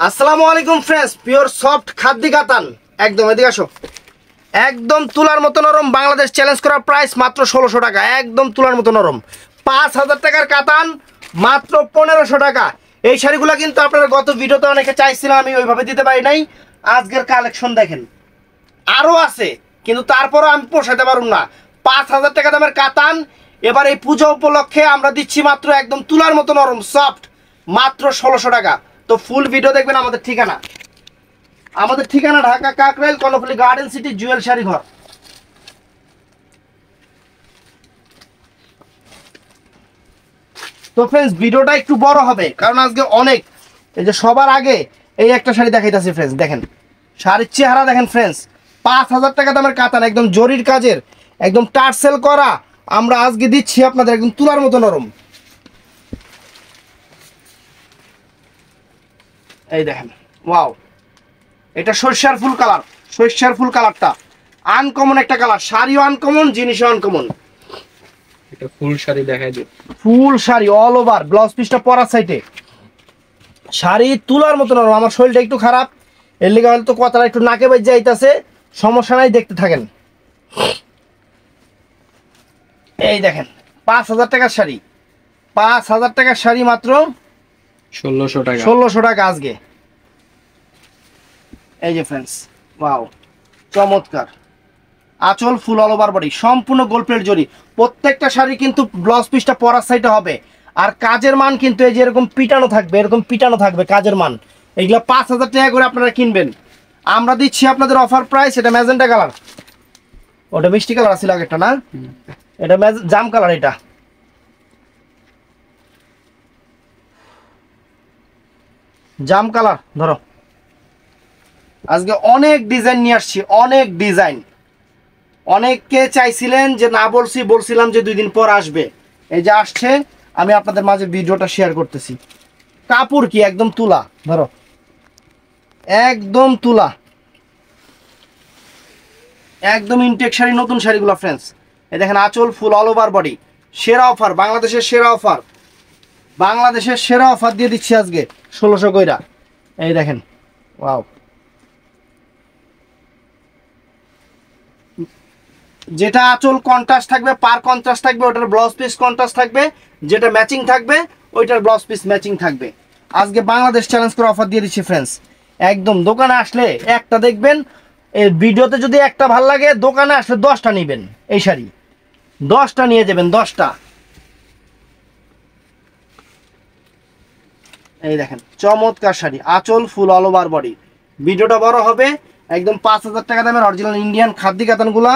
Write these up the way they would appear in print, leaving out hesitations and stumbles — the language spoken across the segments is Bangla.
আসসালামু আলাইকুম ফ্রেন্ডস, পিওর সফট খাদ্দি কাতান, একদম এদিকে আসো। একদম তুলার মতো নরম, বাংলাদেশ চ্যালেঞ্জ করা প্রাইস মাত্র 1600 টাকা। একদম তুলার মতো নরম, 5000 টাকার কাতান মাত্র 1500 টাকা। এই শাড়িগুলো কিন্তু আপনারা গত ভিডিওতে অনেকে চাইছিলাম, আমি ওইভাবে দিতে পারি নাই। আজকের কালেকশন দেখেন, আরও আছে কিন্তু তারপরও আমি পোষাতে পারুম না। 5000 টাকা দামের কাতান এবার এই পূজা উপলক্ষে আমরা দিচ্ছি মাত্র একদম তুলার মতো নরম সফট, মাত্র 1600 টাকা। তো ফুল ভিডিও দেখবেন। আমাদের ঠিকানা ঢাকা কাকরাইল কর্ণফুলী গার্ডেন সিটি জুয়েল শাড়ি ঘর। তো ফ্রেন্ডস, ভিডিওটা একটু বড় হবে কারণ আজকে অনেক, এই যে সবার আগে এই একটা শাড়ি দেখাইতেছি ফ্রেন্ডস। দেখেন শাড়ির চেহারা দেখেন ফ্রেন্ডস, 5000 টাকা দামের কাতান, একদম জরির কাজের, একদম টার্সেল করা। আমরা আজকে দিচ্ছি আপনাদের একদম তুলার মতো নরম। এই দেখেন, ওয়াও, এটা সরষার ফুল কালার। সরষার ফুল কালারটা আনকমন একটা কালার, শাড়িও আনকমন, জিনিসও আনকমন। এটা ফুল শাড়ি দেখাই দিই। ফুল শাড়ি অল ওভার, ব্লাউজ পিসটা পরার সাইডে, শাড়ি তুলার মতো নরম। আমার শরীরটা একটু খারাপ, এর লিগে হয়তো কথাটা একটু নাকে বাজে যাইতাছে, সমস্যা নাই, দেখতে থাকেন। এই দেখেন 5000 টাকার শাড়ি, 5000 টাকার শাড়ি মাত্র 1600 টাকা। 1600 টাকা আজকে। এই যে ফ্রেন্ডস, ওয়াও, চমৎকার। আঁচল ফুল অল ওভার বডি, সম্পূর্ণ গোল্ড প্লেট জরি। প্রত্যেকটা শাড়ি কিন্তু ব্লাউজ পিসটা পরার সাইডে হবে। আর কাজের মান কিন্তু এই যে এরকম পিটানো থাকবে, এরকম পিটানো থাকবে কাজের মান। এইগুলো 5000 টাকা করে আপনারা কিনবেন। আমরা দিচ্ছি আপনাদের অফার প্রাইস। এটা ম্যাজেন্টা কালার, ওটা মিষ্টি কালার আছিল আগেরটা না, এটা জাম কালার। এটা জাম কালার। ধরো, আজকে অনেক ডিজাইন নিয়ে আসছি, অনেক ডিজাইন। অনেককে চাইছিলেন যে না, বলছিলাম যে 2 দিন পর আসবে, এই যে আসছে। আমি আপনাদের মাঝে ভিডিওটা শেয়ার করতেছি। কাপড় কি একদম তুলা, ধরো একদম তুলা, একদম ইনটেক শাড়ি, নতুন শাড়িগুলো ফ্রেন্ডস। এই দেখেন আঁচল ফুল অল ওভার বডি। সেরা অফার, বাংলাদেশের সেরা অফার, বাংলাদেশের সেরা অফার দিয়ে দিচ্ছি আজকে 1600 কইরা। এই দেখেন, ওয়াও, যেটা আঁচল কন্ট্রাস্ট থাকবে, পার কন্ট্রাস্ট থাকবে, ওটার ব্লাউজ পিস কন্ট্রাস্ট থাকবে। যেটা ম্যাচিং থাকবে ওইটার ব্লাউজ পিস ম্যাচিং থাকবে। আজকে বাংলাদেশ চ্যালেঞ্জ করে অফার দিয়ে দিচ্ছি ফ্রেন্ডস। একদম দোকানে আসলে একটা দেখবেন, এই ভিডিওতে যদি একটা ভাল লাগে, দোকানে আসলে 10টা নেবেন। এই শাড়ি 10টা নিয়ে যাবেন, 10টা। এই দেখেন চমৎকার শাড়ি, আঁচল ফুল অল ওভার বডি। ভিডিওটা বড় হবে। একদম 5000 টাকা দামের অরিজিনাল ইন্ডিয়ান খাদ্য কাতানগুলা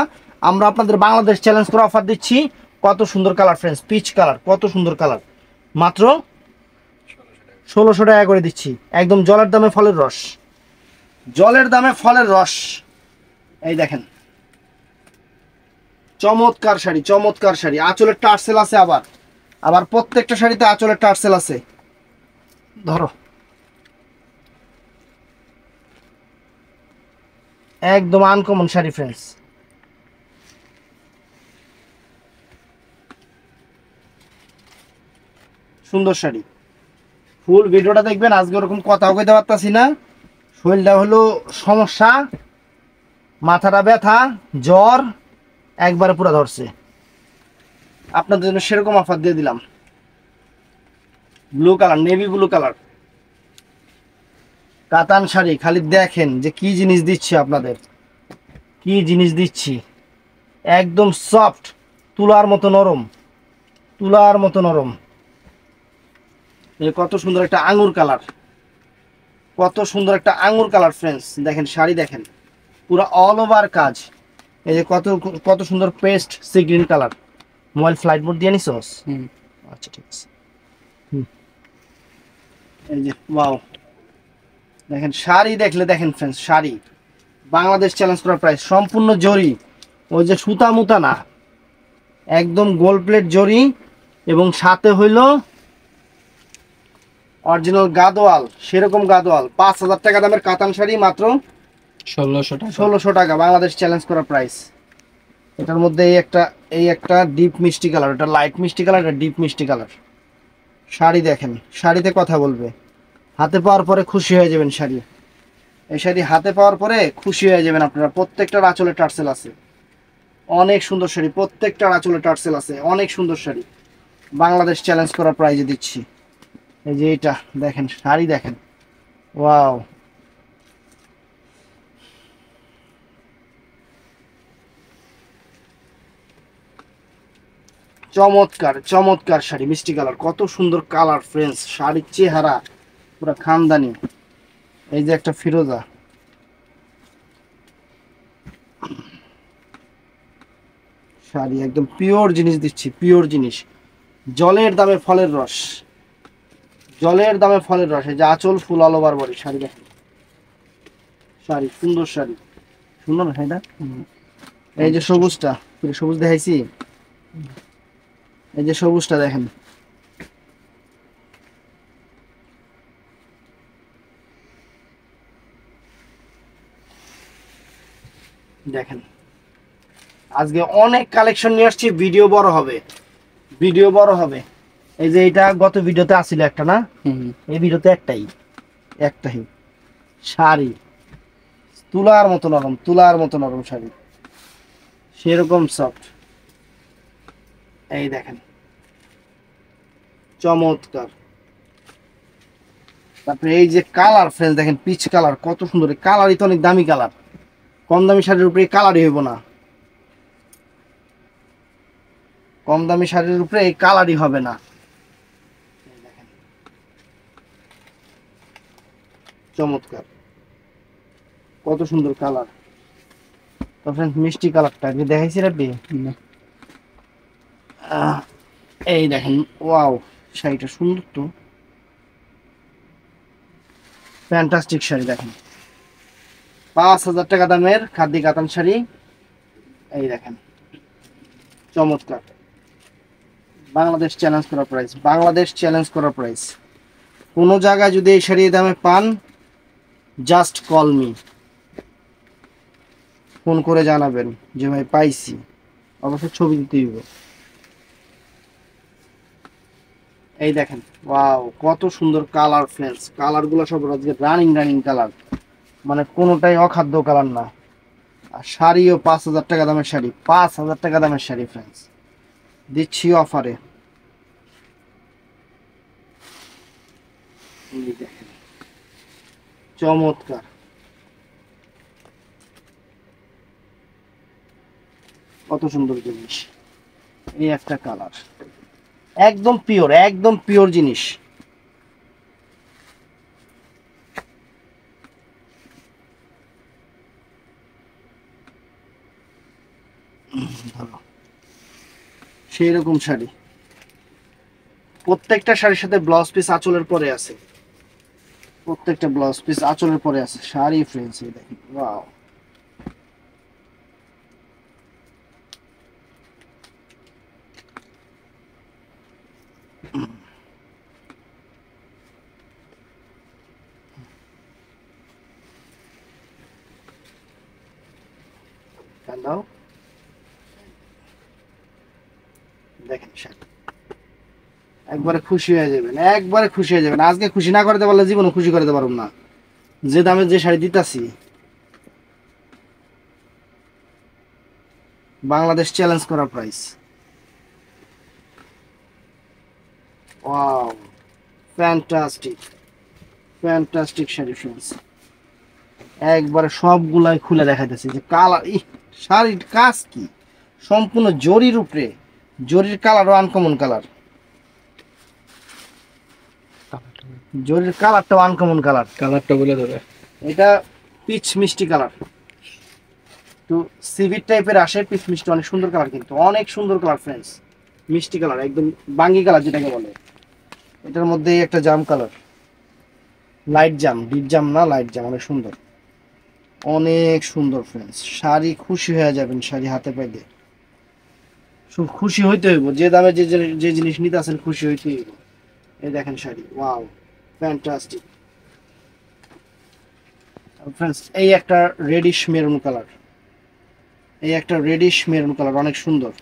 আমরা আপনাদের বাংলাদেশ চ্যালেঞ্জ করে অফার দিচ্ছি। কত সুন্দর কালার ফ্রেন্ডস, পিচ কালার, কত সুন্দর কালার, মাত্র 1600 টাকা করে দিচ্ছি। একদম জলের দামে ফলের রস, জলের দামে ফলের রস। এই দেখেন চমৎকার শাড়ি, চমৎকার শাড়ি। আঁচলের টার্সেল আছে, আবার প্রত্যেকটা শাড়িতে আঁচলের টার্সেল আছে। ধরো, একদম আনকমন শাড়ি ফ্রেন্ডস। সুন্দর শাড়ি, ফুল ভিডিওটা দেখবেন। আজকে ওরকম কথাও কইতে পারতাছি না, শরীরটা হলো সমস্যা, মাথাটা ব্যথা, জ্বর একবারে পুরো ধরছে। আপনাদের জন্য সেরকম অফার দিয়ে দিলাম। Blue colour, navy blue colour কাতান শাড়ি। খালি দেখেন যে কি জিনিস দিচ্ছি আপনাদের, কি জিনিস দিচ্ছি। একদম সফট, তুলার মতো নরম, তুলার মতো নরম। কত সুন্দর একটা আঙুর কালার, কত সুন্দর একটা আঙুর কালার ফ্রেন্ডস। দেখেন শাড়ি দেখেন, পুরো অল ওভার কাজ। এই যে কত কত সুন্দর paste sea green colour. Mobile flight mode দিয়ে নিছোস? আচ্ছা ঠিক আছে। এই যে ওয়াও, দেখেন শাড়ি দেখলে দেখেন ফ্রেন্ডস, শাড়ি বাংলাদেশ চ্যালেঞ্জ করার প্রাইস, সম্পূর্ণ জরি, ওই যে সুতা মুতা না, একদম গোল্ড প্লেট জরি। এবং সাথে হইল অরিজিনাল গাদোয়াল, সেরকম গাদোয়াল। 5000 টাকা দামের কাতান শাড়ি মাত্র 1600 টাকা। 1600 টাকা, বাংলাদেশ চ্যালেঞ্জ করা প্রাইস। এটার মধ্যে এই একটা ডিপ মিষ্টি কালার, এটা লাইট মিষ্টি কালার, এটা ডিপ মিষ্টি কালার। শাড়ি দেখেন, শাড়িতে কথা বলবে। হাতে পাওয়ার পরে খুশি হয়ে যাবেন শাড়ি। এই শাড়ি হাতে পাওয়ার পরে খুশি হয়ে যাবেন আপনারা। প্রত্যেকটার আঁচলে টার্সেল আছে, অনেক সুন্দর শাড়ি, প্রত্যেকটার আঁচলে টার্সেল আছে, অনেক সুন্দর শাড়ি। বাংলাদেশ চ্যালেঞ্জ করা প্রাইজে দিচ্ছি। এই যে এটা দেখেন, শাড়ি দেখেন, ওয়াও। চমৎকার চমৎকার শাড়ি, মিষ্টি কালার, কত সুন্দর কালার ফ্রেন্ডস, শাড়ির চেহারা পুরো খানদানি। এই যে একটা ফিরোজা, শাড়ি একদম পিওর জিনিস দিচ্ছি, পিওর জিনিস। জলের দামে ফলের রস, জলের দামে ফলের রস। এই যে আঁচল ফুল অল ওভার বডি, শাড়ি দেখেন, শাড়ি সুন্দর শাড়ি, সুন্দর না শাড়িটা? এই যে সবুজটা, সবুজ দেখাইছি, এই যে সবুজটা দেখেন, দেখেন। আজকে অনেক কালেকশন নিয়ে আসছি, ভিডিও বড় হবে, ভিডিও বড় হবে। এই যে এটা গত ভিডিওতে আসছিল একটা না, এই ভিডিওতে একটাই, একটাই শাড়ি, তুলার মতো নরম, তুলার মতো নরম শাড়ি, সেরকম সফট। এই দেখেন, চমৎকার। তারপরে এই যে কালার ফ্রেন্ডস দেখেন, পিচ কালার, কত সুন্দর। কালারই তো অনেক দামি কালার, কম দামি শাড়ির উপরে কালারই হইব না, কম দামি শাড়ির উপরে এই কালারই হবে না। চমৎকার, কত সুন্দর কালার। তো ফ্রেন্ডস মিষ্টি কালারটা আগে দেখাইছি রাব্বি, এই দেখেন, ওয়াও, শাড়িটা সুন্দর তো, ফ্যান্টাস্টিক শাড়ি দেখেন। 5,000 টাকা দামের খাদি কাতান শাড়ি, এই দেখেন, চমৎকার। বাংলাদেশ চ্যালেঞ্জ করা প্রাইস, বাংলাদেশ চ্যালেঞ্জ করা প্রাইস। কোনো জায়গায় যদি এই শাড়ির দামে পান, জাস্ট কল মি, ফোন করে জানাবেন যে ভাই পাইছি, অবশ্যই ছবি দিতে দিব। এই দেখেন, ওয়াও, কত সুন্দর কালার ফ্রেন্ডস, কালার গুলো সব আজকে রানিং রানিং কালার, মানে কোনোটাই অখাদ্য কালার না। আর শাড়িও 5,000 টাকা দামের শাড়ি, 5,000 টাকা দামের শাড়ি ফ্রেন্ডস দিচ্ছি অফারে। এই দেখেন, চমৎকার, কত সুন্দর জিনিস। এই একটা কালার, একদম পিওর, একদম পিওর জিনিস। সেই রকম শাড়ি, প্রত্যেকটা শাড়ির সাথে ব্লাউজ পিস আঁচলের পরে আছে, প্রত্যেকটা ব্লাউজ পিস আঁচলের পরে আছে। শাড়ি ফ্রেন্ডস এই দেখেন, ওয়াও। দাও, দেখেন শাড়ি, একবারে খুশি হয়ে যাবেন, একবারে খুশি হয়ে যাবেন। আজকে খুশি না করতে পারলে জীবনে খুশি করতে পারবো না। যে দামে যে শাড়ি দিতাছি, বাংলাদেশ চ্যালেঞ্জ করা price. Wow, fantastic, fantastic sari friends, একবারে সবগুলাই খুলে দেখাইতেছি যে কালার, শাড়ির কাজ কি, সম্পূর্ণ জরির উপরে, জরির কালারও আনকমন কালার, জরির কালারটাও আনকমন কালার। কালারটা বলে দেবে। এটা পিচ মিষ্টি কালার, তো সিভিট টাইপের আসে, পিচ মিষ্টি, অনেক সুন্দর কালার, কিন্তু অনেক সুন্দর কালার ফ্রেন্ডস, মিষ্টি কালার, একদম বাঙ্গি কালার যেটাকে বলে। এটার মধ্যে একটা জাম কালার, লাইট জাম, ডিপ জাম না, লাইট জাম, অনেক সুন্দর, অনেক সুন্দর ফ্রেন্ডস। শাড়ি খুশি হয়ে যাবেন, শাড়ি হাতে পাইলে খুব খুশি হইতে হইব। যে দামে যে জিনিস নিতে আসেন খুশি হইতে হইব। এই দেখেন শাড়ি, ওয়াও, ফ্যান্টাস্টিক ফ্রেন্ডস। এই একটা রেডিশ মেরুন কালার, এই একটা রেডিশ মেরুন কালার, অনেক সুন্দর।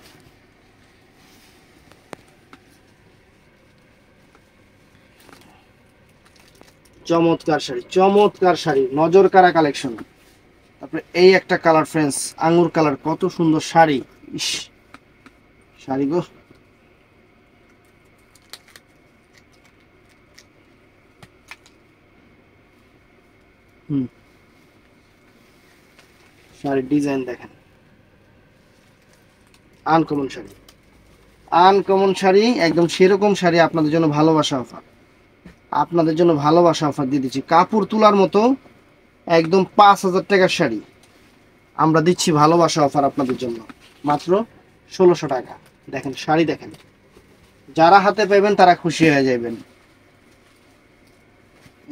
চমৎকার শাড়ি, চমৎকার শাড়ি, নজর কাড়া কালেকশন। তারপরে এই একটা কালার ফ্রেন্ডস, আঙ্গুর কালার, কত সুন্দর শাড়ি। ইস, শাড়ি গো, শাড়ির ডিজাইন দেখেন, আনকমন শাড়ি, আনকমন শাড়ি, একদম সেরকম শাড়ি আপনাদের জন্য ভালোবাসা অফার, আপনাদের জন্য ভালোবাসা অফার দিয়ে দিচ্ছি। কাপড় তোলার মতো একদম 5,000 টাকার শাড়ি আমরা দিচ্ছি ভালোবাসা অফার আপনাদের জন্য, মাত্র 1600 টাকা। দেখেন শাড়ি দেখেন, যারা হাতে পাইবেন তারা খুশি হয়ে যাবেন।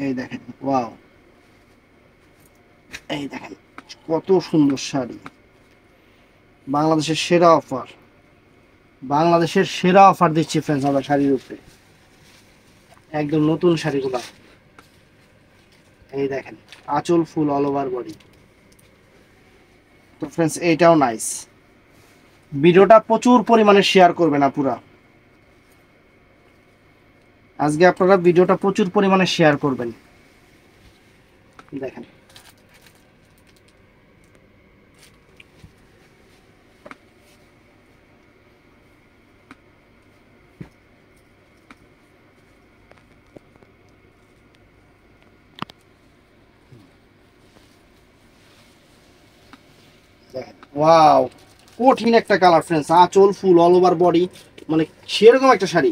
এই দেখেন, ওয়াও, এই দেখেন কত সুন্দর শাড়ি, বাংলাদেশের সেরা অফার, বাংলাদেশের সেরা অফার দিচ্ছি ফ্রেন্ডস আমরা শাড়ির উপরে, একদম নতুন শাড়িগুলা। এই দেখেন আঁচল ফুল অল ওভার বডি। তো ফ্রেন্ডস এইটাও নাইস। ভিডিওটা প্রচুর পরিমাণে শেয়ার করবেন আপুরা, আজকে আপনারা ভিডিওটা প্রচুর পরিমাণে শেয়ার করবেন। দেখেন ওয়াও, কঠিন একটা কালার ফ্রেন্ডস, আঁচল ফুল অল ওভার বডি, মানে সেরকম একটা শাড়ি।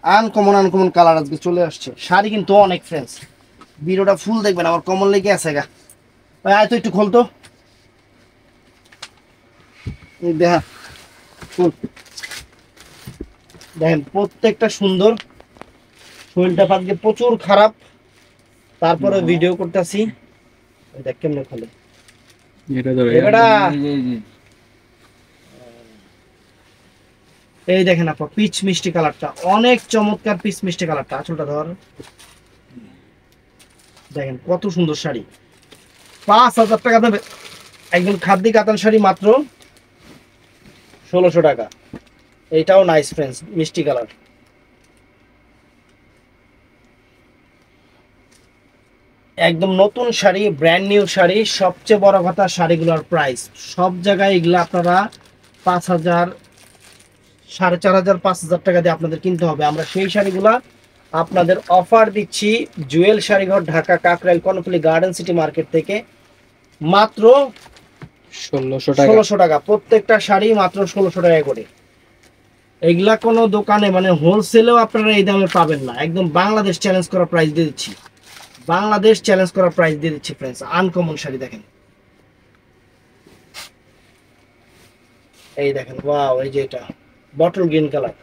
আনকমন আনকমন কালার আজকে চলে আসছে, শাড়ি কিন্তু অনেক ফ্রেন্ডস। ভিডিওটা ফুল দেখবেন, আমার কমন লেগে আছে গা ভাই, আয় তো একটু খোলতো, দেখা ফুল দেখেন, প্রত্যেকটা সুন্দর। শরীরটা আজকে প্রচুর খারাপ, তারপরে ভিডিও করতেছি। দেখ কেমনে খোলে এটা ধরে এই দেখেন আপা, পিচ মিষ্টি কালারটা অনেক চমৎকার, পিচ মিষ্টি কালারটা। আঁচলটা ধর, দেখেন কত সুন্দর শাড়ি, 5,000 টাকা দেবে একদম খাদ্য কাতান শাড়ি, মাত্র 1600 টাকা। এইটাও নাইস ফ্রেন্ডস, মিষ্টি কালার। একদম নতুন শাড়ি, ব্র্যান্ড নিউ শাড়ি। সবচেয়ে বড় কথা, শাড়িগুলোর প্রাইস সব জায়গায় এগুলো আপনারা 5,000, 4,500, 5,000 টাকা দিয়ে আপনাদের কিনতে হবে। আমরা সেই শাড়িগুলা আপনাদের অফার দিচ্ছি Jewel Sharighar, Dhaka Kakrail Karnaphuli garden city market থেকে, মাত্র 1600 টাকা। প্রত্যেকটা শাড়ি মাত্র 1600 টাকা করে। এগুলা কোনো দোকানে মানে হোলসেলেও আপনারা এই দামে পাবেন না। একদম বাংলাদেশ চ্যালেঞ্জ করা প্রাইস দিয়ে দিচ্ছি, বাংলাদেশ চ্যালেঞ্জ করা প্রাইস দিয়ে দিচ্ছি ফ্রেন্ডস। আনকমন শাড়ি দেখেন, এই দেখেন ওয়াও, এই যে এটা বটল গ্রিন কালার,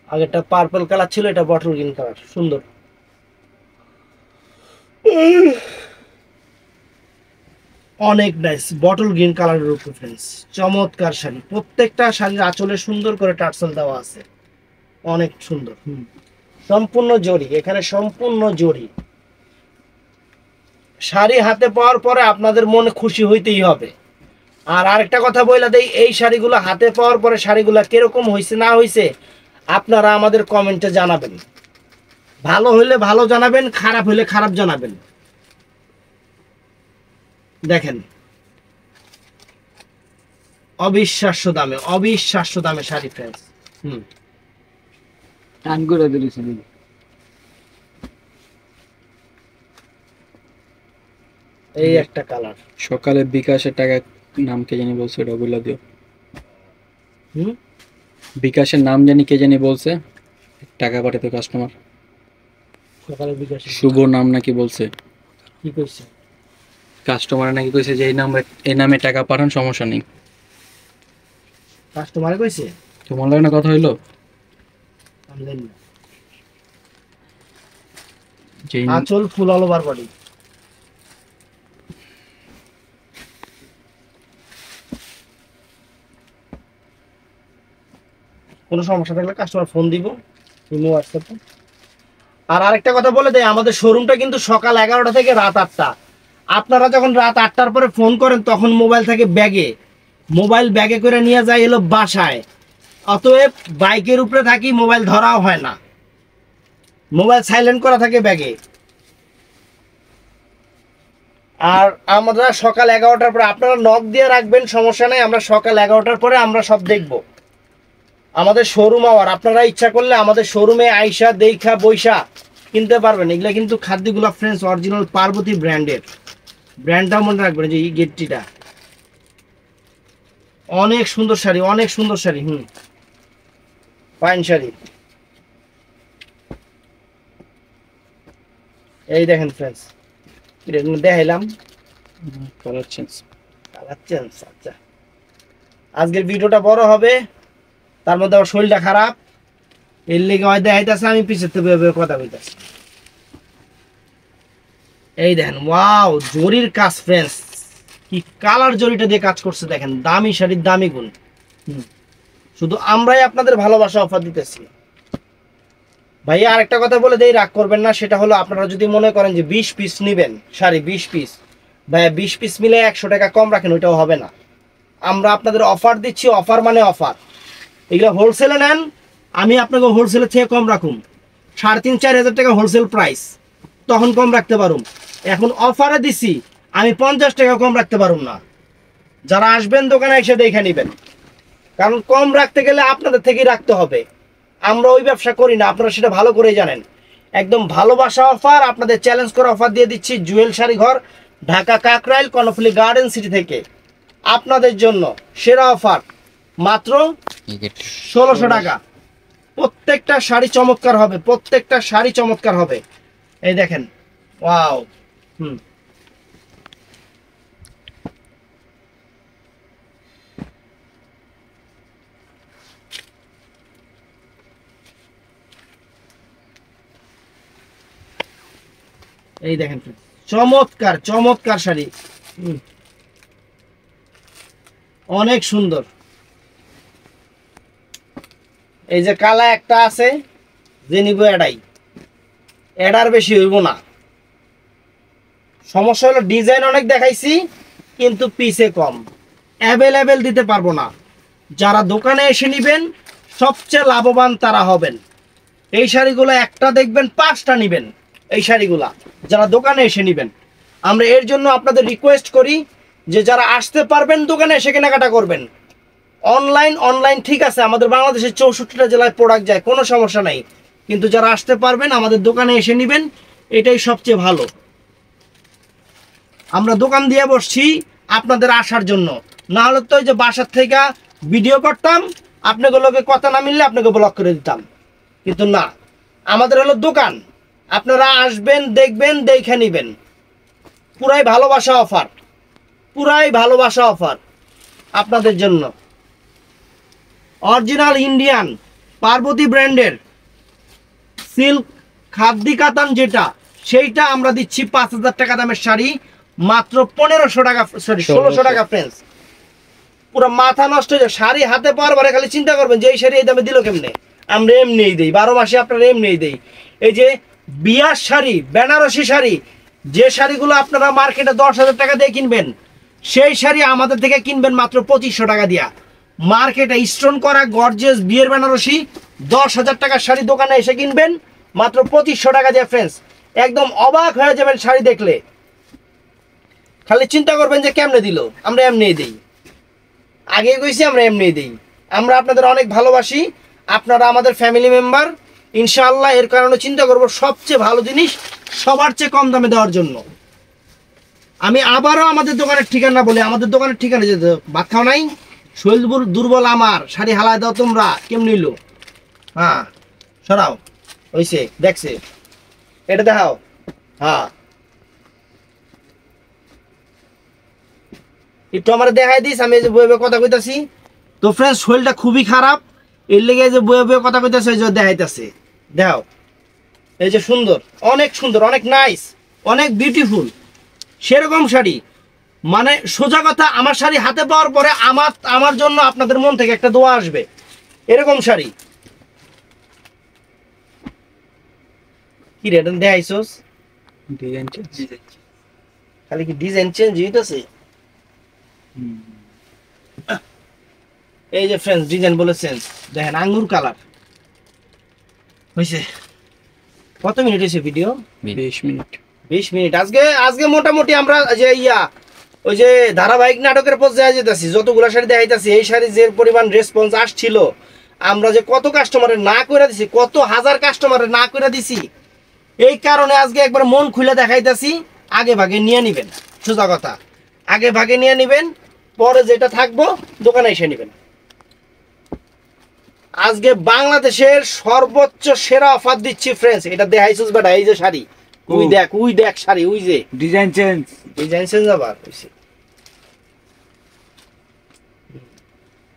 আগেরটা পার্পল কালার ছিল, এটা বটল গ্রিন কালার, সুন্দর। অনেক নাইস বটল গ্রিন কালারের উপর ফ্রেন্ডস, চমৎকার শাড়ি। প্রত্যেকটা শাড়ির আঁচলে সুন্দর করে টার্সেল দেওয়া আছে, অনেক সুন্দর। সম্পূর্ণ জরি, এখানে সম্পূর্ণ জরি। শাড়ি হাতে পাওয়ার পরে আপনাদের মনে খুশি হইতেই হবে। আর আরেকটা কথা বলে দেই, এই শাড়িগুলো হাতে পাওয়ার পরে শাড়িগুলো কিরকম হয়েছে না হয়েছে আপনারা আমাদের কমেন্টে জানাবেন। ভালো হইলে ভালো জানাবেন, খারাপ হইলে খারাপ জানাবেন। দেখেন অবিশ্বাস্য দামে, অবিশ্বাস্য দামে শাড়ি ফ্রেন্ডস। টান করে দিয়েছেন। এই একটা কালার। সকালে বিকাশের টাকা নাম কে জানি বলছে, এটা বলে দিও। বিকাশের নাম জানি কে জানি বলছে, টাকা পাঠাতে কাস্টমার। সকালে বিকাশে শুভ নাম নাকি বলছে, কি কইছে কাস্টমার নাকি কইছে যে এই নামে টাকা পাঠান, সমস্যা নেই। কাস্টমারে কইছে? তোমার লাগে না কথা হইলো? আমি জানি না। যেই আঁচল ফুল অল ওভার বডি, কোনো সমস্যা থাকলে কাস্টমার ফোন দিব, ইমো হোয়াটসঅ্যাপে। আর আরেকটা কথা বলে দেয়, আমাদের শোরুমটা কিন্তু সকাল 11টা থেকে রাত 8টা। আপনারা যখন রাত 8টার পরে ফোন করেন তখন মোবাইল থাকে ব্যাগে, মোবাইল ব্যাগে করে নিয়ে যায় এলো বাসায়। অতএব বাইকের উপরে থাকি, মোবাইল ধরাও হয় না। মোবাইল সাইলেন্ট করা থাকে ব্যাগে। আর আমরা সকাল 11টার পরে আপনারা নক দিয়ে রাখবেন, সমস্যা নেই, আমরা সকাল 11টার পরে আমরা সব দেখব। আমাদের শোরুম আওয়ার, আপনারা ইচ্ছা করলে আমাদের শোরুমে আইসা দেখা বৈশা কিনতে পারবেন। এগুলো কিন্তু খাদ্যগুলো ফ্রেন্ডস অরিজিনাল পার্বতী ব্র্যান্ডের, ব্র্যান্ডটা মনে রাখবেন। যে এই গেটটিটা অনেক সুন্দর শাড়ি, অনেক সুন্দর শাড়ি, ফাইন শাড়ি। এই দেখেন ফ্রেন্ডস, দেখাইলাম কালার চেঞ্জ। আচ্ছা, আজকের ভিডিওটা বড় হবে, তার মধ্যে আমার শরীরটা খারাপ, এর লেগে হয় দেখাইতেছে, আমি পিছের থেকে কথা বলতেছি। এই দেখেন, ওয়াও, জরির কাজ ফ্রেন্ডস, কি কালার জরিটা দিয়ে কাজ করছে দেখেন, দামি শাড়ির দামি গুণ। শুধু আমরাই আপনাদের ভালোবাসা অফার দিতেছি। ভাইয়া আরেকটা কথা বলে দেই, রাগ করবেন না, সেটা হলো আপনারা যদি মনে করেন যে 20 পিস নেবেন শাড়ি, 20 পিস, ভাইয়া 20 পিস মিলে 100 টাকা কম রাখেন, ওইটাও হবে না। আমরা আপনাদের অফার দিচ্ছি, অফার মানে অফার। এগুলো হোলসেলে নেন, আমি আপনাকে হোলসেলের থেকে কম রাখুন, 3,500-4 হাজার টাকা হোলসেল প্রাইস, তখন কম রাখতে পারুন। এখন অফারে দিছি, আমি 50 টাকা কম রাখতে পারুন না। যারা আসবেন দোকানে এসে দেখে নেবেন, কারণ কম রাখতে গেলে আপনাদের থেকেই রাখতে হবে। আমরা ওই ব্যবসা করি না, আপনারা সেটা ভালো করেই জানেন। একদম ভালোবাসা অফার, আপনাদের চ্যালেঞ্জ করে অফার দিয়ে দিচ্ছি। জুয়েল শাড়ি ঘর, ঢাকা কাকরাইল, কর্ণফুলী গার্ডেন সিটি থেকে আপনাদের জন্য সেরা অফার, মাত্র 1600 টাকা। প্রত্যেকটা শাড়ি চমৎকার হবে, প্রত্যেকটা শাড়ি চমৎকার হবে। এই দেখেন, ওয়াও, এই দেখেন, চমৎকার চমৎকার শাড়ি, অনেক সুন্দর। এই যে কালা একটা আছে, যে নিব এডাই, এডার বেশি হইব না। সমস্যা হলো ডিজাইন অনেক দেখাইছি, কিন্তু পিসে কম, অ্যাভেলেবেল দিতে পারবো না। যারা দোকানে এসে নেবেন সবচেয়ে লাভবান তারা হবেন। এই শাড়িগুলো একটা দেখবেন 5টা নেবেন, এই শাড়িগুলা যারা দোকানে এসে নেবেন। আমরা এর জন্য আপনাদের রিকোয়েস্ট করি যে যারা আসতে পারবেন দোকানে এসে কেনাকাটা করবেন। অনলাইন ঠিক আছে, আমাদের বাংলাদেশের 64টা জেলায় প্রোডাক্ট যায়, কোনো সমস্যা নাই, কিন্তু যারা আসতে পারবেন আমাদের দোকানে এসে নেবেন, এটাই সবচেয়ে ভালো। আমরা দোকান দিয়ে বসছি আপনাদের আসার জন্য, না হলে তো ওই যে বাসার থেকে ভিডিও করতাম, আপনাগুলোকে কথা না মিললে আপনাকে ব্লক করে দিতাম, কিন্তু না, আমাদের হলো দোকান। আপনারা আসবেন, দেখবেন, দেখে নেবেন। পুরাই ভালোবাসা অফার, পুরাই ভালোবাসা অফার আপনাদের জন্য। অরিজিনাল ইন্ডিয়ান পার্বতী ব্র্যান্ডের সিল্ক খাদ্দি কাতান, যেটা সেইটা আমরা দিচ্ছি 5,000 টাকা দামের শাড়ি, মাত্র 1500 টাকা, সরি 1600 টাকা ফ্রেন্ডস। পুরো মাথা নষ্ট হয়ে যায়, শাড়ি হাতে পাওয়ার পরে খালি চিন্তা করবেন যে এই শাড়ি এই দামে দিল কেমনে। আমরা এমনিই দিই, 12 মাসে আপনারা এমনিই দিই। এই যে বিয়ার শাড়ি, বেনারসি শাড়ি, যে শাড়িগুলো আপনারা মার্কেটে 10,000 টাকা দিয়ে কিনবেন, সেই শাড়ি আমাদের থেকে কিনবেন মাত্র 2500 টাকা দিয়া। মার্কেটে স্টোন করা গর্জিয়াস বিয়ের বেনারসি 10,000 টাকার শাড়ি দোকানে এসে কিনবেন মাত্র 2500 টাকা দিয়ে ফ্রেন্ডস। একদম অবাক হয়ে যাবেন শাড়ি দেখলে, খালি চিন্তা করবেন যে কেমনে দিল। আমরা এমনিই দিই, আগে কইছি আমরা এমনিই দিই। আমরা আপনাদের অনেক ভালোবাসি, আপনারা আমাদের ফ্যামিলি মেম্বার ইনশাআল্লাহ। এর কারণে চিন্তা করব সবচেয়ে ভালো জিনিস সবার চেয়ে কম দামে দেওয়ার জন্য। আমি আবারও আমাদের দোকানের ঠিকানা বলি, আমাদের দোকানের ঠিকানা যে ভাত খাও নাই, শরীর দুর্বল আমার, শাড়ি হালায় দাও তোমরা, কেমন নিল, হ্যাঁ সরাও, হইছে, দেখছে, এটা দেখাও, হ্যাঁ একটু আমার দেখাই দিস, আমি এই যে বয়ে বয়ে কথা কইতাছি। তো ফ্রেন্ডস শরীরটা খুবই খারাপ, এর লেগে যে বয়ে বয়ে কথা কইতাছে, এই যে দেখাইতেছে, দেখাও, এই যে সুন্দর, অনেক সুন্দর, অনেক নাইস, অনেক বিউটিফুল সেরকম শাড়ি। মানে সোজা কথা, আমার শাড়ি হাতে পাওয়ার পরে আমার জন্য আপনাদের মন থেকে একটা দোয়া আসবে, এরকম শাড়ি। কি রে দেখাইছস, ডিজাইন চেঞ্জ, খালি কি ডিজাইন চেঞ্জ হইতেছে? এই যে ফ্রেন্ডস ডিজাইন বলে চেঞ্জ, দেখেন আঙ্গুর কালার হয়েছে, কত মিনিট হয়েছে ভিডিও? 20 মিনিট। 20 মিনিট। আজকে মোটামুটি আমরা যে ওই যে ধারাবাহিক নাটকের পর্যায়ে যেতেছি, যতগুলো শাড়ি দেখাইতেছি, এই শাড়ি যে পরিমাণ রেসপন্স আসছিল, আমরা যে কত কাস্টমারের না করে দিছি, কত হাজার কাস্টমারের না করে দিছি, এই কারণে আজকে একবার মন খুলে দেখাইতেছি। আগে ভাগে নিয়ে নিবেন, সোজা কথা, আগে ভাগে নিয়ে নিবেন, পরে যেটা থাকবো দোকানে এসে নিবেন। আজকে বাংলাদেশের সর্বোচ্চ সেরা অফার দিচ্ছি ফ্রেন্ডস। এটা দেখাইছিস বেটা, এই যে শাড়ি, উই দেখ শাড়ি, উই যে ডিজাইন চেঞ্জ আবার হইছে,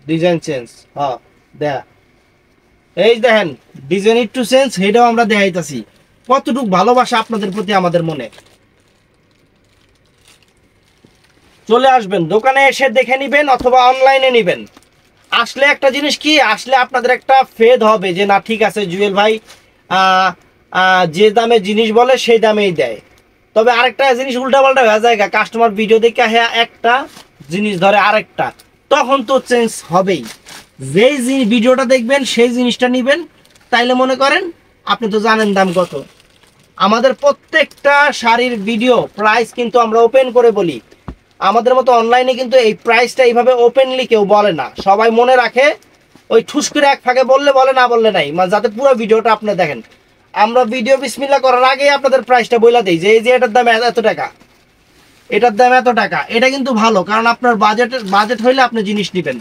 ডিজাইন চেঞ্জ। হ্যাঁ দেখ, এই দেখেন ডিজাইন একটু চেঞ্জ, সেটাও আমরা দেখাইতাছি। কতটুকু ভালোবাসা আপনাদের প্রতি আমাদের মনে। চলে আসবেন, দোকানে এসে দেখে নিবেন অথবা অনলাইনে নিবেন। আসলে একটা জিনিস কি, আসলে আপনাদের একটা ফেদ হবে যে না ঠিক আছে জুয়েল ভাই যে দামে জিনিস বলে সেই দামেই দেয়। তবে আরেকটা জিনিস উল্টাপাল্টা হয়ে যায়, কাস্টমার ভিডিও দেখে হ্যাঁ একটা জিনিস ধরে আরেকটা, তখন তো চেঞ্জ হবেই। যেই ভিডিওটা দেখবেন সেই জিনিসটা নিবেন। তাইলে মনে করেন আপনি তো জানেন দাম কত। আমাদের প্রত্যেকটা শাড়ির ভিডিও প্রাইস কিন্তু আমরা ওপেন করে বলি। আমাদের মতো অনলাইনে কিন্তু এই প্রাইসটা এইভাবে ওপেনলি কেউ বলে না, সবাই মনে রাখে ওই ঠুস করে এক ফাঁকে বললে বলে, না বললে নাই, মানে যাতে পুরো ভিডিওটা আপনি দেখেন। আমরা ভিডিও বিসমিল্লাহ করার আগেই আপনাদের প্রাইসটা বলে দেই যে এই যে এটার দাম এত টাকা, এটার দাম এত টাকা। এটা কিন্তু ভালো, কারণ আপনার বাজেট হইলে আপনি জিনিস নেবেন,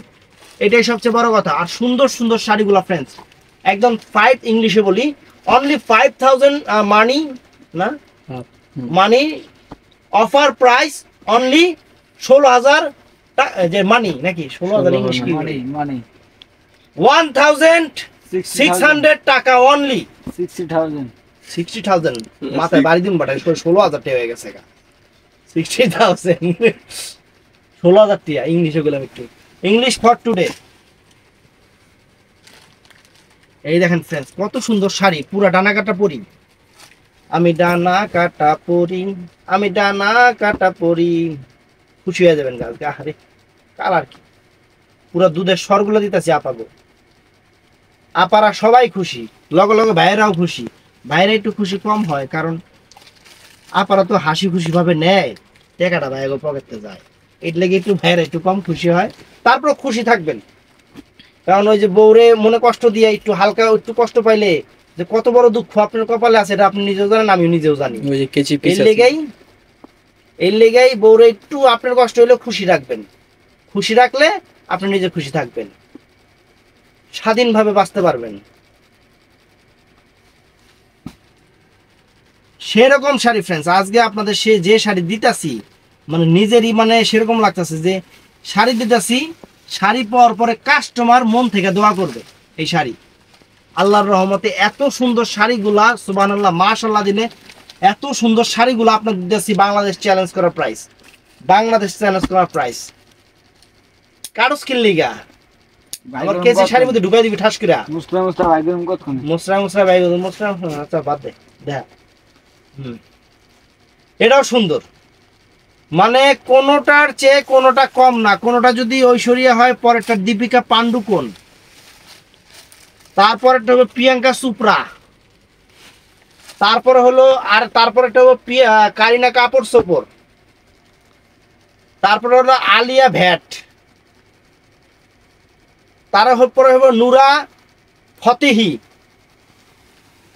এটাই সবচেয়ে বড় কথা। আর সুন্দর সুন্দর শাড়িগুলো ফ্রেন্ডস একদম 5 ইংলিশে বলি, অনলি 5000 মানি না, মানি অফার প্রাইস অনলি 16000 যে মানি নাকি 16000 ইংলিশ কি মানি 1600 টাকা অনলি 60,000 মাথায় বাড়ি দিন বাটায় 16000 টাকা হয়ে গেছে 60,000 16000 টাকা ইংলিশে গেলাম একটু ইংলিশ ফর টুডে। এই দেখেন ফ্রেন্ডস কত সুন্দর শাড়ি, পুরা ডানা কাটা পরি, আমি ডানা কাটা পরি, আমি ডানা কাটা পরি। খুশি হয়ে যাবেন গাছ, আরে কালার কি, পুরা দুধের স্বরগুলো দিতেছি আপাগো, আপারা সবাই খুশি, লগে লগে ভাইয়েরাও খুশি। ভাইয়েরা একটু খুশি কম হয়, কারণ আপারা তো হাসি খুশি ভাবে নেয়, টাকাটা ভাইয়ের পকেটে যায়, এর লেগে একটু ভাইয়েরা একটু কম খুশি হয়। তারপর খুশি থাকবেন, কারণ ওই যে বউরে মনে কষ্ট দিয়ে একটু হালকা একটু কষ্ট পাইলে যে কত বড় দুঃখ আপনার কপালে আছে, এটা আপনি নিজেও জানেন, আমিও নিজেও জানি। এর লেগেই বউরে একটু আপনার কষ্ট হইলে খুশি রাখবেন, খুশি রাখলে আপনি নিজে খুশি থাকবেন, স্বাধীনভাবে বাঁচতে পারবেন। সেরকম শাড়ি ফ্রেন্ডস আজকে আপনাদের সে যে শাড়ি দিতাছি, মানে নিজেরই মানে সেরকম লাগতেছে যে শাড়ি দিতাছি, শাড়ি পাওয়ার পরে কাস্টমার মন থেকে দোয়া করবে। এই শাড়ি আল্লাহর রহমতে এত সুন্দর শাড়িগুলা সুবহানাল্লাহ মাশাআল্লাহ দিলে এত সুন্দর শাড়িগুলো আপনাদের দিতেছি বাংলাদেশ চ্যালেঞ্জ করার প্রাইস, বাংলাদেশ চ্যালেঞ্জ করার প্রাইস। কারো স্কিল লিগা আমার কেজি শাড়ির মধ্যে ঢুকাই দিবি ঠাস করে। মুসরা ভাই গরম কতক্ষণ? মুসরা ভাই মুসরা, আচ্ছা বাদ দে, দেখ এটাও সুন্দর, মানে কোনোটার চেয়ে কোনোটা কম না। কোনোটা যদি ঐশ্বরিয়া হয়, পরেরটা দীপিকা পান্ডুকোন, তারপরেরটা হলো প্রিয়াঙ্কা চোপড়া, তারপরে হলো আর তারপরেরটা হলো কারিনা কাপুর সোপর, তারপরে হলো আলিয়া ভ্যাট, তারপরে হলো নুরা ফতেহি,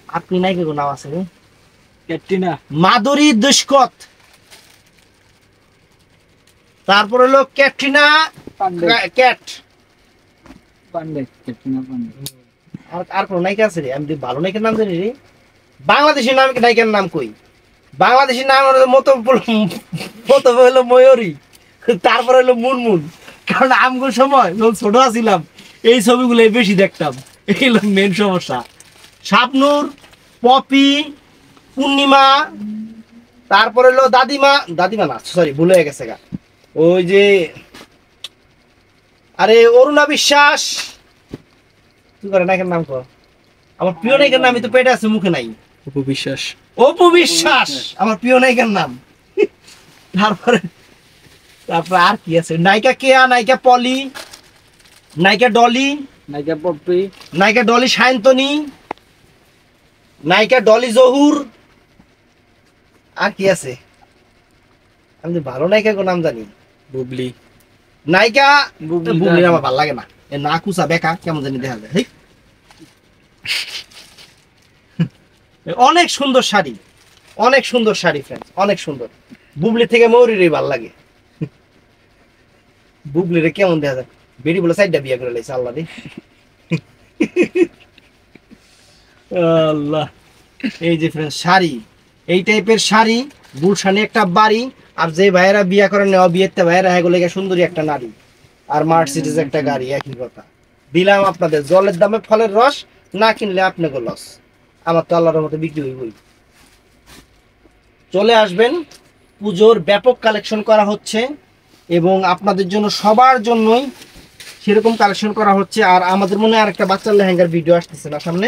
আপনি নাই কি নাম আছে ক্যাটরিনা, মাধুরী দুষ্কত, তারপর হলো ক্যাটরিনা ক্যাট পান্ডে, ক্যাটরিনা পান্ডে। আর কোন নায়িকা আছে রে, আমি ভালো নায়িকার নাম জানি রে, বাংলাদেশি নাম নায়িকার নাম কই, বাংলাদেশি নাম মতো হলো ময়ূরী, তারপর হলো মুনমুন। কারণ আমগুলো সময় যখন ছোট আছিলাম এই ছবিগুলো বেশি দেখতাম, এই হলো মেন সমস্যা। শাবনূর, পপি, পূর্ণিমা, তারপরে হলো দাদিমা, দাদিমা না সরি ভুল হয়ে গেছে গা, ওই যে আরে অরুণা বিশ্বাস, তুই করে নায়িকার নাম কর, আমার প্রিয় নায়িকার নামই তো পেটে আছে মুখে নাই, অপু বিশ্বাস, অপু বিশ্বাস আমার প্রিয় নায়িকার নাম। তারপরে তারপরে আর কি আছে, নায়িকা কেয়া, নায়িকা পলি, নায়িকা ডলি, নায়িকা পপি, নায়িকা ডলি সায়ন্তনী, নায়িকা ডলি জহুর, আর কি আছে আমি তো ভালো নায়িকার নাম জানি। বুবলি। নায়িকা বুবলি বুবলি দাস। আমার ভালো লাগে না, এ না কুচা বেকা কেমন জানি দেখা যায়। হেই। অনেক সুন্দর শাড়ি, অনেক সুন্দর শাড়ি ফ্রেন্ডস, অনেক সুন্দর। বুবলি থেকে ময়ূরীরই ভালো লাগে। বুবলিরে কেমন দেখা যায়, বেরি বলে সাইডটা বিয়ে করে লাইছে আল্লাহ রে। আল্লাহ। এই যে ফ্রেন্ডস শাড়ি, এই টাইপের শাড়ি, গুলশানে একটা বাড়ি, আর যে ভাইয়েরা বিয়ে করেন নেওয়া বিয়েতে ভাইয়েরা এগুলো সুন্দরী একটা নারী, আর মার্সিডিজ একটা গাড়ি, একই কথা। দিলাম আপনাদের জলের দামে ফলের রস, না কিনলে আপনাকে লস। আমার তো আল্লাহর মতো বিক্রি হইবই। চলে আসবেন, পুজোর ব্যাপক কালেকশন করা হচ্ছে এবং আপনাদের জন্য সবার জন্যই সেরকম কালেকশন করা হচ্ছে। আর আমাদের মনে হয় আরেকটা বাচ্চার লেহেঙ্গার ভিডিও আসতেছে না সামনে,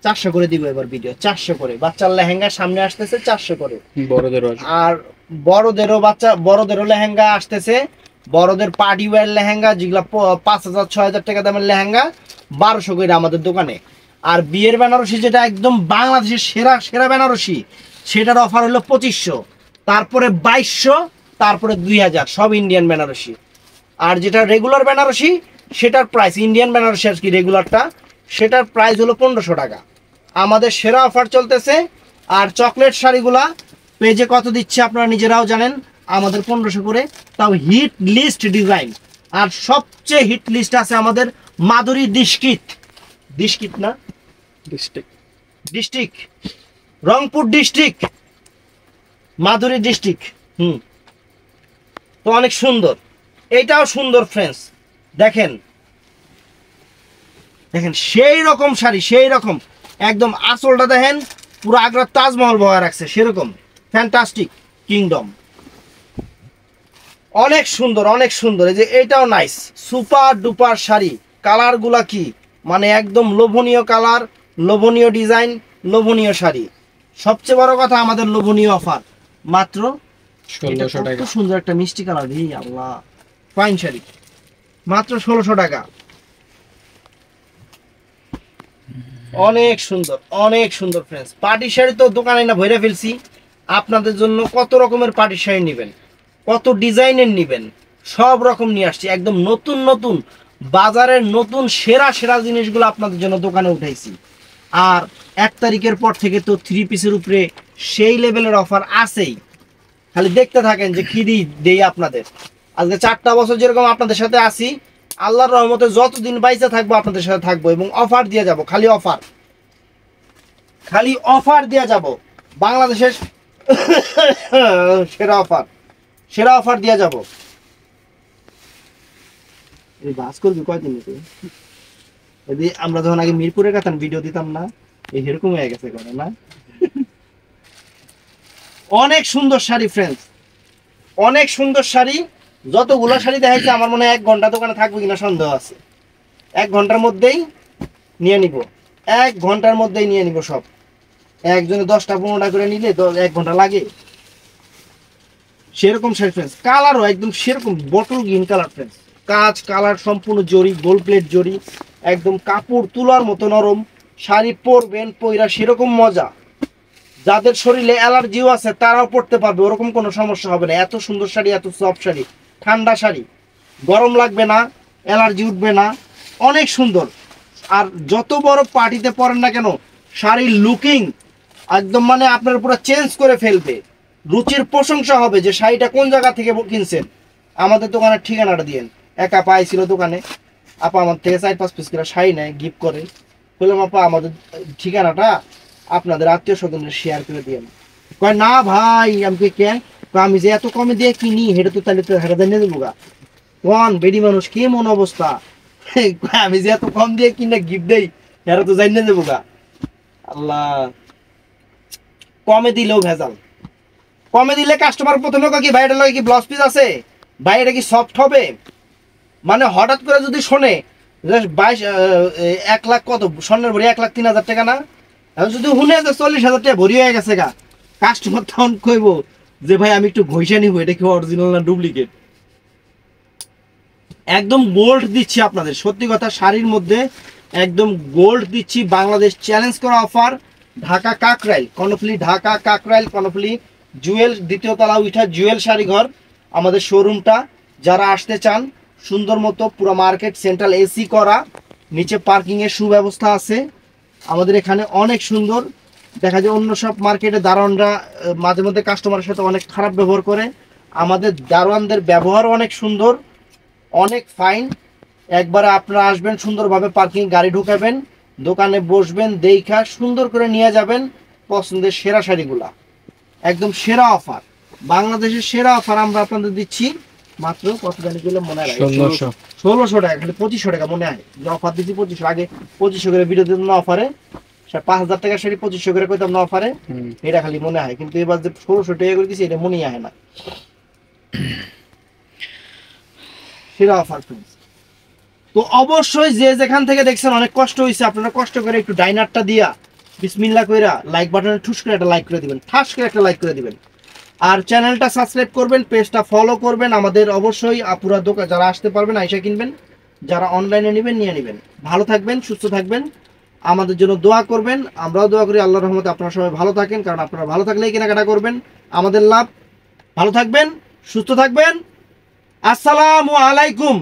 400 করে দিব এবার ভিডিও, 400 করে বাচ্চার লেহেঙ্গা সামনে আসতেছে, 400 করে। বড়দেরও আছে। আর বড়দেরও লেহেঙ্গা আসতেছে, বড়দের পার্টি ওয়্যার লেহেঙ্গা যেগুলো 5,000-6,000 টাকা দামের লেহেঙ্গা 1200 করে আমাদের দোকানে। আর বিয়ের বেনারসি যেটা একদম বাংলাদেশের সেরা সেরা বেনারসি, সেটার অফার হলো 2500, তারপরে 2200, তারপরে 2000, সব ইন্ডিয়ান বেনারসি। আর যেটা রেগুলার বেনারসি সেটার প্রাইস, ইন্ডিয়ান বেনারসি আর কি রেগুলারটা, সেটার প্রাইস হলো 1500 টাকা। আমাদের সেরা অফার চলতেছে। আর চকলেট শাড়িগুলা পেজে কত দিচ্ছে আপনারা নিজেরাও জানেন, আমাদের 1500 করে, তাও হিট লিস্ট ডিজাইন। আর সবচেয়ে হিট লিস্ট আছে আমাদের মাধুরী ডিস্ট্রিক্ট না, ডিস্ট্রিক্ট রংপুর ডিস্ট্রিক্ট, মাধুরী ডিস্ট্রিক্ট। তো অনেক সুন্দর, এইটাও সুন্দর ফ্রেন্ডস। দেখেন দেখেন সেই রকম শাড়ি, সেই রকম একদম আঁচলটা দেখেন পুরো আগ্রার তাজমহল বয়া রাখছে সেরকম, ফ্যান্টাস্টিক কিংডম। অনেক সুন্দর, অনেক সুন্দর। এই যে এটাও নাইস, সুপার ডুপার শাড়ি। কালারগুলা কি মানে একদম লোভনীয় কালার, লোভনীয় ডিজাইন, লোভনীয় শাড়ি। সবচেয়ে বড় কথা আমাদের লোভনীয় অফার মাত্র 1600 এটা টাকা। কত সুন্দর একটা মিষ্টি কালার, এই আল্লাহ, ফাইন শাড়ি মাত্র 1600 টাকা। অনেক সুন্দর, অনেক সুন্দর ফ্রেন্ডস। পার্টি শাড়ি তো দোকানে না ভরে ফেলছি, আপনাদের জন্য কত রকমের পার্টি শাড়ি নেবেন, কত ডিজাইনের নেবেন, সব রকম নিয়ে আসছি। একদম নতুন নতুন বাজারের নতুন সেরা সেরা জিনিসগুলো আপনাদের জন্য দোকানে উঠাইছি। আর 1 তারিখের পর থেকে তো 3 পিসের উপরে সেই লেভেলের অফার আছেই, খালি দেখতে থাকেন যে কি দেই আপনাদের। আজকে 4টা বছর যেরকম আপনাদের সাথে আছি, আল্লাহর রহমতে যতদিন বাইচে থাকবো আপনাদের সাথে থাকবো, এবং অফার দিয়ে যাব, খালি অফার, খালি অফার দিয়ে যাব। বাংলাদেশের সেরা অফার, সেরা অফার দিয়ে যাব। এই বাস করবি কয়দিন যদি আমরা যখন আগে মিরপুরে গেতাম ভিডিও দিতাম না, এই এরকম হয়ে গেছে করে না। অনেক সুন্দর শাড়ি ফ্রেন্ডস, অনেক সুন্দর শাড়ি। যতগুলো শাড়ি দেখাইছে আমার মনে হয় 1 ঘন্টা দোকানে থাকবে কিনা সন্দেহ আছে। 1 ঘন্টার মধ্যেই নিয়ে নিব, 1 ঘন্টার মধ্যেই নিয়ে নিব সব। একজনে 10টা-15টা করে নিলে 1 ঘন্টা লাগে। সেরকম শাড়ি ফ্রেন্ডস, কালারও একদম সেরকম বটল গ্রিন কালার ফ্রেন্ডস, কাজ কালার সম্পূর্ণ জরি, গোল্ড প্লেট জরি, একদম কাপড় তুলার মতো নরম। শাড়ি পরবেন, পয়রা সেরকম মজা। যাদের শরীরে অ্যালার্জিও আছে তারাও পড়তে পারবে, ওরকম কোনো সমস্যা হবে না। এত সুন্দর শাড়ি, এত সফট শাড়ি, ঠান্ডা শাড়ি, গরম লাগবে না, অ্যালার্জি উঠবে না, অনেক সুন্দর। আর যত বড় পার্টিতে পরেন না কেন, শাড়ির লুকিং একদম মানে আপনার পুরো চেঞ্জ করে ফেলবে। রুচির প্রশংসা হবে যে শাড়িটা কোন জায়গা থেকে কিনছেন। আমাদের দোকানের ঠিকানাটা দিয়েন। একা পাইছিল দোকানে, আপা আমার থেকে 4-5 পিস করে শাড়ি নেয়, গিফট করে। বললাম আপা আমাদের ঠিকানাটা আপনাদের আত্মীয় স্বজনের শেয়ার করে দিয়েন। কয় না ভাই, আমি কে, আমি যে এত কমে দিয়ে কিনি হেটা তো তাহলে তো হেটা জানিয়ে দেবো গা। কোন বেডি মানুষ কি মন অবস্থা, আমি যে এত কম দিয়ে কিনে গিফট দেই হেটা তো জানিয়ে দেবো গা। আল্লাহ, কমে দিলেও ভেজাল। কমে দিলে কাস্টমার প্রথমে কি ভাই এটা লাগে কি ব্লাউজ পিস আছে, ভাই এটা কি সফট হবে, মানে হঠাৎ করে যদি শোনে 1 লাখ কত স্বর্ণের ভরি, 1,03,000 টাকা না, এখন যদি শুনে যে 40,000 টাকা ভরি হয়ে গেছে গা, কাস্টমার তখন কইব যে ভাই আমি একটু ঘষা নিব, এটা কি অরিজিনাল না ডুপ্লিকেট। একদম গোল্ড দিচ্ছি আপনাদের, সত্যি কথা শাড়ির মধ্যে একদম গোল্ড দিচ্ছি। বাংলাদেশ চ্যালেঞ্জ করা অফার, ঢাকা কাকরাইল কর্ণফুলী, ঢাকা কাকরাইল কর্ণফুলী জুয়েল দ্বিতীয় তলা উঠা জুয়েল শাড়িঘর আমাদের শোরুমটা। যারা আসতে চান সুন্দর মতো পুরো মার্কেট সেন্ট্রাল এসি করা, নিচে পার্কিংয়ের সুব্যবস্থা আছে আমাদের এখানে অনেক সুন্দর। দেখা যায় অন্য সব মার্কেটে দারোয়ানরা মাঝে মধ্যে কাস্টমারের সাথে অনেক খারাপ ব্যবহার করে, আমাদের দারোয়ানদের ব্যবহার অনেক সুন্দর, অনেক ফাইন। একবারে আপনারা আসবেন, সুন্দরভাবে পার্কিং গাড়ি ঢুকাবেন, দোকানে বসবেন, দেখা সুন্দর করে নিয়ে যাবেন পছন্দের সেরা শাড়িগুলা। একদম সেরা অফার, বাংলাদেশের সেরা অফার আমরা আপনাদের দিচ্ছি মাত্র কত জানি গেলে মনে হয় 1600 1600 টাকা, খালি 2500 টাকা মনে হয় যে অফার দিচ্ছি 2500। আগে 2500 করে ভিডিও দিতাম না অফারে, 5000 টাকার শাড়ি 2500 করে কইতাম না অফারে, এটা খালি মনে হয়। কিন্তু এবার যে 1600 টাকা করে দিচ্ছি এটা মনেই হয় না। সেরা অফার ফ্রেন্ডস। তো অবশ্যই যে যেখান থেকে দেখছেন অনেক কষ্ট হয়েছে, আপনারা কষ্ট করে একটু ডাইনারটা দিয়া বিসমিল্লাহ কইরা লাইক বাটনে ঠুস করে একটা লাইক করে দিবেন, ঠাস করে একটা লাইক করে দিবেন। আর চ্যানেলটা সাবস্ক্রাইব করবেন, পেজটা ফলো করবেন। আমাদের অবশ্যই আপুরা দোকান যারা আসতে পারবেন আইসা কিনবেন, যারা অনলাইনে নেবেন নিয়ে নেবেন। ভালো থাকবেন, সুস্থ থাকবেন, আমাদের জন্য দোয়া করবেন। আমরাও দোয়া করি আল্লাহর রহমতে আপনারা সবাই ভালো থাকেন, কারণ আপনারা ভালো থাকলেই কেনাকাটা করবেন, আমাদের লাভ। ভালো থাকবেন, সুস্থ থাকবেন, আসসালামু আলাইকুম।